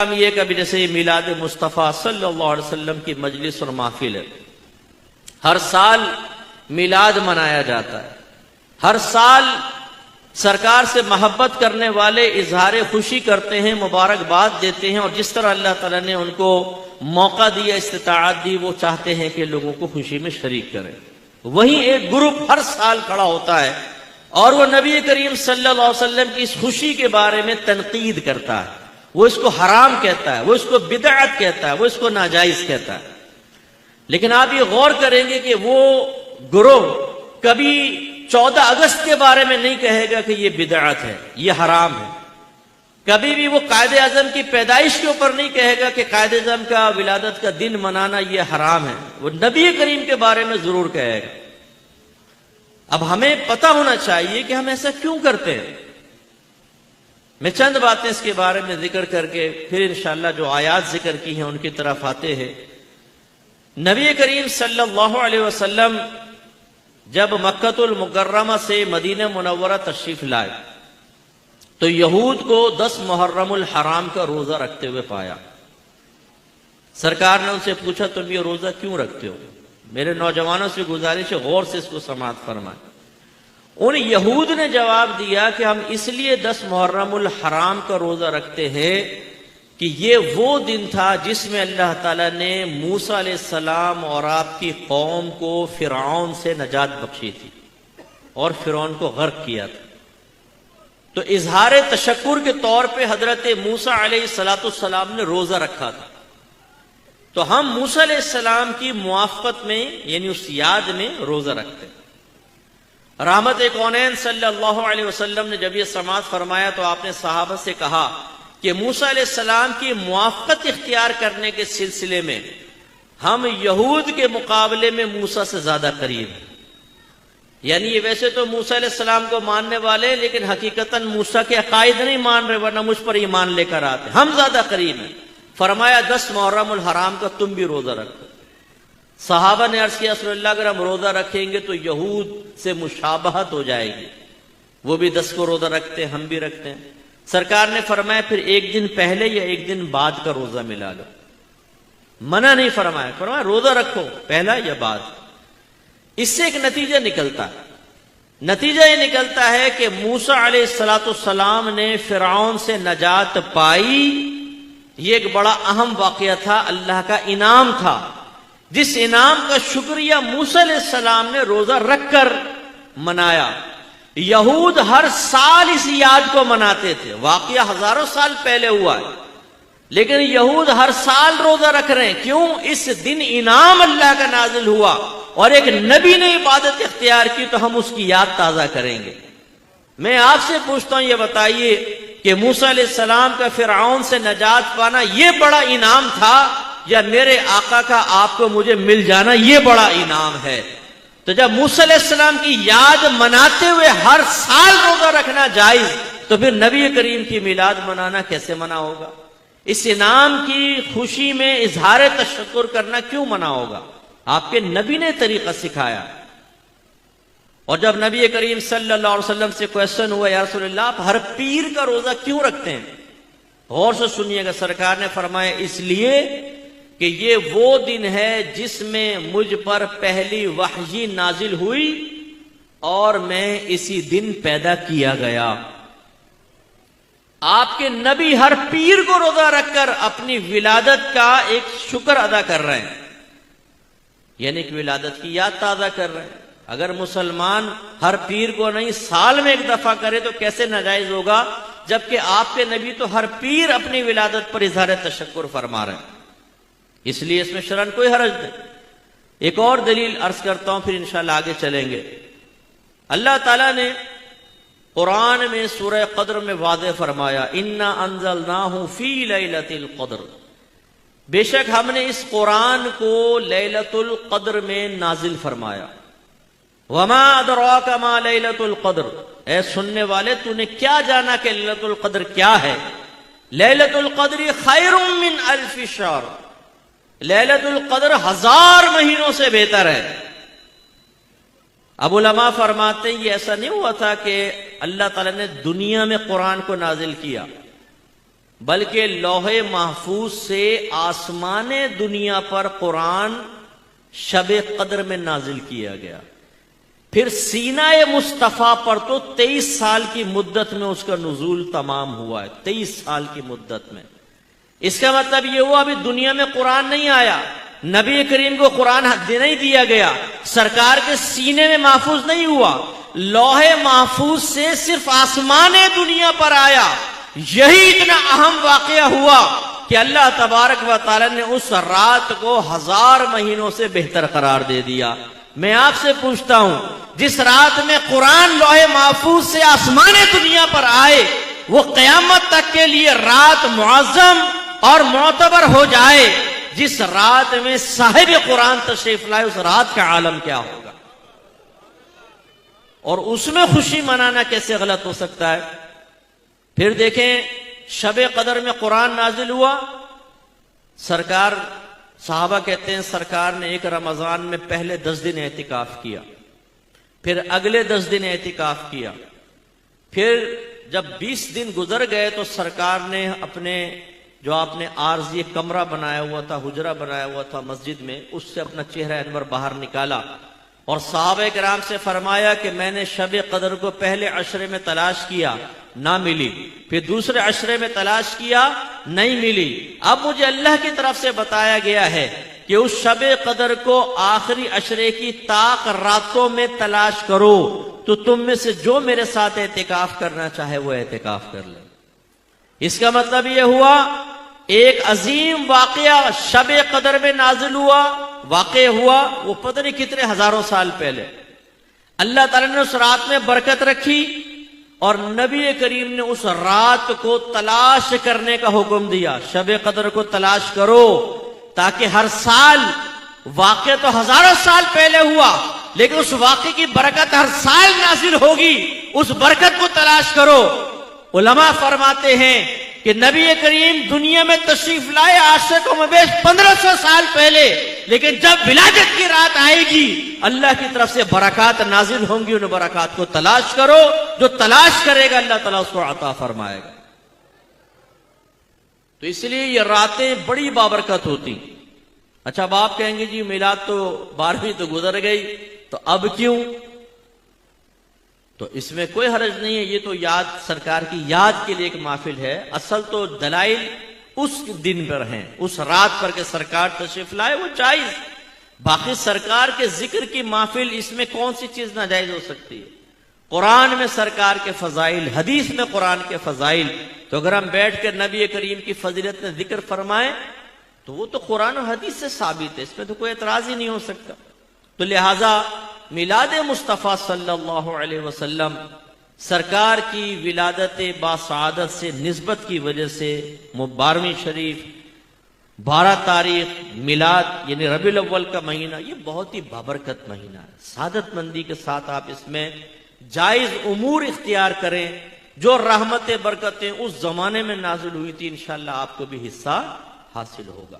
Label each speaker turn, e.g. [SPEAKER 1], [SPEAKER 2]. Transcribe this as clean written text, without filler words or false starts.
[SPEAKER 1] یہ کبھی جیسے میلاد مصطفیٰ صلی اللہ علیہ وسلم کی مجلس اور محفل ہے، ہر سال میلاد منایا جاتا ہے، ہر سال سرکار سے محبت کرنے والے اظہار خوشی کرتے ہیں، مبارکباد دیتے ہیں، اور جس طرح اللہ تعالیٰ نے ان کو موقع دیا، استطاعت دی، وہ چاہتے ہیں کہ لوگوں کو خوشی میں شریک کریں۔ وہیں ایک گروپ ہر سال کھڑا ہوتا ہے اور وہ نبی کریم صلی اللہ علیہ وسلم کی اس خوشی کے بارے میں تنقید کرتا ہے، وہ اس کو حرام کہتا ہے، وہ اس کو بدعت کہتا ہے، وہ اس کو ناجائز کہتا ہے۔ لیکن آپ یہ غور کریں گے کہ وہ گروہ کبھی 14 اگست کے بارے میں نہیں کہے گا کہ یہ بدعت ہے، یہ حرام ہے۔ کبھی بھی وہ قائد اعظم کی پیدائش کے اوپر نہیں کہے گا کہ قائد اعظم کا ولادت کا دن منانا یہ حرام ہے، وہ نبی کریم کے بارے میں ضرور کہے گا۔ اب ہمیں پتہ ہونا چاہیے کہ ہم ایسا کیوں کرتے ہیں۔ میں چند باتیں اس کے بارے میں ذکر کر کے پھر انشاءاللہ جو آیات ذکر کی ہیں ان کی طرف آتے ہیں۔ نبی کریم صلی اللہ علیہ وسلم جب مکہ المکرمہ سے مدینہ منورہ تشریف لائے تو یہود کو 10 محرم الحرام کا روزہ رکھتے ہوئے پایا۔ سرکار نے ان سے پوچھا تم یہ روزہ کیوں رکھتے ہو؟ میرے نوجوانوں سے گزارش ہے غور سے اس کو سماعت فرمائیں۔ ان یہود نے جواب دیا کہ ہم اس لیے 10 محرم الحرام کا روزہ رکھتے ہیں کہ یہ وہ دن تھا جس میں اللہ تعالیٰ نے موسیٰ علیہ السلام اور آپ کی قوم کو فرعون سے نجات بخشی تھی اور فرعون کو غرق کیا تھا۔ تو اظہار تشکر کے طور پہ حضرت موسیٰ علیہ السلام نے روزہ رکھا تھا، تو ہم موسیٰ علیہ السلام کی موافقت میں یعنی اس یاد میں روزہ رکھتے ہیں۔ رحمت کونین صلی اللہ علیہ وسلم نے جب یہ سماعت فرمایا تو آپ نے صحابہ سے کہا کہ موسیٰ علیہ السلام کی موافقت اختیار کرنے کے سلسلے میں ہم یہود کے مقابلے میں موسیٰ سے زیادہ قریب ہیں۔ یعنی یہ ویسے تو موسیٰ علیہ السلام کو ماننے والے لیکن حقیقتاً موسیٰ کے عقائد نہیں مان رہے، ورنہ مجھ پر ایمان لے کر آتے، ہم زیادہ قریب ہیں۔ فرمایا 10 محرم الحرام کا تم بھی روزہ رکھو۔ صحابہ نے عرض کیا رسول اللہ اگر ہم روزہ رکھیں گے تو یہود سے مشابہت ہو جائے گی، وہ بھی 10 کو روزہ رکھتے ہیں، ہم بھی رکھتے ہیں۔ سرکار نے فرمایا پھر ایک دن پہلے یا ایک دن بعد کا روزہ ملا لو، منع نہیں فرمایا، فرمایا روزہ رکھو پہلا یا بعد۔ اس سے ایک نتیجہ نکلتا ہے، نتیجہ یہ نکلتا ہے کہ موسیٰ علیہ السلام نے فرعون سے نجات پائی، یہ ایک بڑا اہم واقعہ تھا، اللہ کا انعام تھا، جس انعام کا شکریہ موسیٰ علیہ السلام نے روزہ رکھ کر منایا۔ یہود ہر سال اس یاد کو مناتے تھے، واقعہ ہزاروں سال پہلے ہوا ہے، لیکن یہود ہر سال روزہ رکھ رہے ہیں۔ کیوں؟ اس دن انعام اللہ کا نازل ہوا اور ایک نبی نے عبادت اختیار کی تو ہم اس کی یاد تازہ کریں گے۔ میں آپ سے پوچھتا ہوں یہ بتائیے کہ موسیٰ علیہ السلام کا فرعون سے نجات پانا یہ بڑا انعام تھا یا میرے آقا کا آپ کو مجھے مل جانا یہ بڑا انعام ہے؟ تو جب موسیٰ علیہ السلام کی یاد مناتے ہوئے ہر سال روزہ رکھنا جائز تو پھر نبی کریم کی میلاد منانا کیسے منع ہوگا؟ اس انعام کی خوشی میں اظہار تشکر کرنا کیوں منع ہوگا؟ آپ کے نبی نے طریقہ سکھایا۔ اور جب نبی کریم صلی اللہ علیہ وسلم سے کویسچن ہوا یا رسول اللہ آپ ہر پیر کا روزہ کیوں رکھتے ہیں؟ غور سے سنیے گا، سرکار نے فرمایا اس لیے کہ یہ وہ دن ہے جس میں مجھ پر پہلی وحی نازل ہوئی اور میں اسی دن پیدا کیا گیا۔ آپ کے نبی ہر پیر کو روزہ رکھ کر اپنی ولادت کا ایک شکر ادا کر رہے ہیں، یعنی کہ ولادت کی یاد تازہ کر رہے ہیں۔ اگر مسلمان ہر پیر کو نہیں سال میں ایک دفعہ کرے تو کیسے ناجائز ہوگا، جبکہ آپ کے نبی تو ہر پیر اپنی ولادت پر اظہار تشکر فرما رہے ہیں، اس لیے اس میں شرعاً کوئی حرج نہیں۔ ایک اور دلیل عرض کرتا ہوں پھر انشاءاللہ آگے چلیں گے۔ اللہ تعالیٰ نے قرآن میں سورہ قدر میں واضح فرمایا اِنَّا أَنزَلْنَاهُ فِي لَيْلَةِ الْقَدْرِ، بے شک ہم نے اس قرآن کو لیلۃ القدر میں نازل فرمایا۔ وَمَا أَدْرَاكَ مَا لَيْلَةُ الْقَدْرِ، اے سننے والے تو نے کیا جانا کہ لیلۃ القدر کیا ہے؟ لیلۃ القدر خیر من الف شہر، لیلۃ القدر 1000 مہینوں سے بہتر ہے۔ اب علماء فرماتے ہیں یہ ایسا نہیں ہوا تھا کہ اللہ تعالیٰ نے دنیا میں قرآن کو نازل کیا، بلکہ لوح محفوظ سے آسمان دنیا پر قرآن شب قدر میں نازل کیا گیا. پھر سینہ مصطفیٰ پر تو 23 سال کی مدت میں اس کا نزول تمام ہوا ہے. 23 سال کی مدت میں. اس کا مطلب یہ ہوا ابھی دنیا میں قرآن نہیں آیا, نبی کریم کو قرآن نہیں دیا گیا, سرکار کے سینے میں محفوظ نہیں ہوا, لوح محفوظ سے صرف آسمان دنیا پر آیا. یہی اتنا اہم واقعہ ہوا کہ اللہ تبارک و تعالی نے اس رات کو 1000 مہینوں سے بہتر قرار دے دیا. میں آپ سے پوچھتا ہوں, جس رات میں قرآن لوح محفوظ سے آسمان دنیا پر آئے, وہ قیامت تک کے لیے رات معظم اور معتبر ہو جائے. جس رات میں صاحب قرآن تشریف لائے, اس رات کا عالم کیا ہوگا؟ اور اس میں خوشی منانا کیسے غلط ہو سکتا ہے؟ پھر دیکھیں, شب قدر میں قرآن نازل ہوا. سرکار, صحابہ کہتے ہیں سرکار نے ایک رمضان میں پہلے 10 دن اعتکاف کیا, پھر اگلے 10 دن اعتکاف کیا, پھر جب 20 دن گزر گئے تو سرکار نے اپنے جو آپ نے عارضی کمرہ بنایا ہوا تھا, حجرہ بنایا ہوا تھا مسجد میں, اس سے اپنا چہرہ انور باہر نکالا اور صحابہ کرام سے فرمایا کہ میں نے شب قدر کو پہلے عشرے میں تلاش کیا, نہ ملی, پھر دوسرے عشرے میں تلاش کیا, نہیں ملی. اب مجھے اللہ کی طرف سے بتایا گیا ہے کہ اس شب قدر کو آخری عشرے کی طاق راتوں میں تلاش کرو, تو تم میں سے جو میرے ساتھ اعتکاف کرنا چاہے وہ اعتکاف کر لے. اس کا مطلب یہ ہوا ایک عظیم واقعہ شب قدر میں نازل ہوا, واقع ہوا, وہ پتہ نہیں کتنے ہزاروں سال پہلے. اللہ تعالیٰ نے اس رات میں برکت رکھی اور نبی کریم نے اس رات کو تلاش کرنے کا حکم دیا. شب قدر کو تلاش کرو, تاکہ ہر سال, واقع تو ہزاروں سال پہلے ہوا لیکن اس واقعے کی برکت ہر سال نازل ہوگی, اس برکت کو تلاش کرو. علماء فرماتے ہیں کہ نبی کریم دنیا میں تشریف لائے آج سے کم و بیش 1500 سال پہلے, لیکن جب ولادت کی رات آئے گی اللہ کی طرف سے برکات نازل ہوں گی. ان برکات کو تلاش کرو, جو تلاش کرے گا اللہ تعالیٰ اس کو عطا فرمائے گا. تو اس لیے یہ راتیں بڑی بابرکت ہوتی. اچھا, اب آپ کہیں گے جی میلاد تو 12ویں تو گزر گئی, تو اب کیوں؟ تو اس میں کوئی حرج نہیں ہے, یہ تو یاد, سرکار کی یاد کے لیے ایک محفل ہے. اصل تو دلائل اس دن پر ہیں, اس رات پر کہ سرکار تشریف لائے, وہ جائز. باقی سرکار کے ذکر کی محفل, اس میں کون سی چیز ناجائز ہو سکتی ہے؟ قرآن میں سرکار کے فضائل, حدیث میں قرآن کے فضائل, تو اگر ہم بیٹھ کر نبی کریم کی فضیلت میں ذکر فرمائیں تو وہ تو قرآن و حدیث سے ثابت ہے, اس میں تو کوئی اعتراض ہی نہیں ہو سکتا. تو لہٰذا میلاد مصطفیٰ صلی اللہ علیہ وسلم, سرکار کی ولادت باسعادت سے نسبت کی وجہ سے 12ویں شریف, 12 تاریخ میلاد یعنی ربیع الاول کا مہینہ, یہ بہت ہی بابرکت مہینہ ہے. سعادت مندی کے ساتھ آپ اس میں جائز امور اختیار کریں. جو رحمت برکتیں اس زمانے میں نازل ہوئی تھی, انشاءاللہ آپ کو بھی حصہ حاصل ہوگا.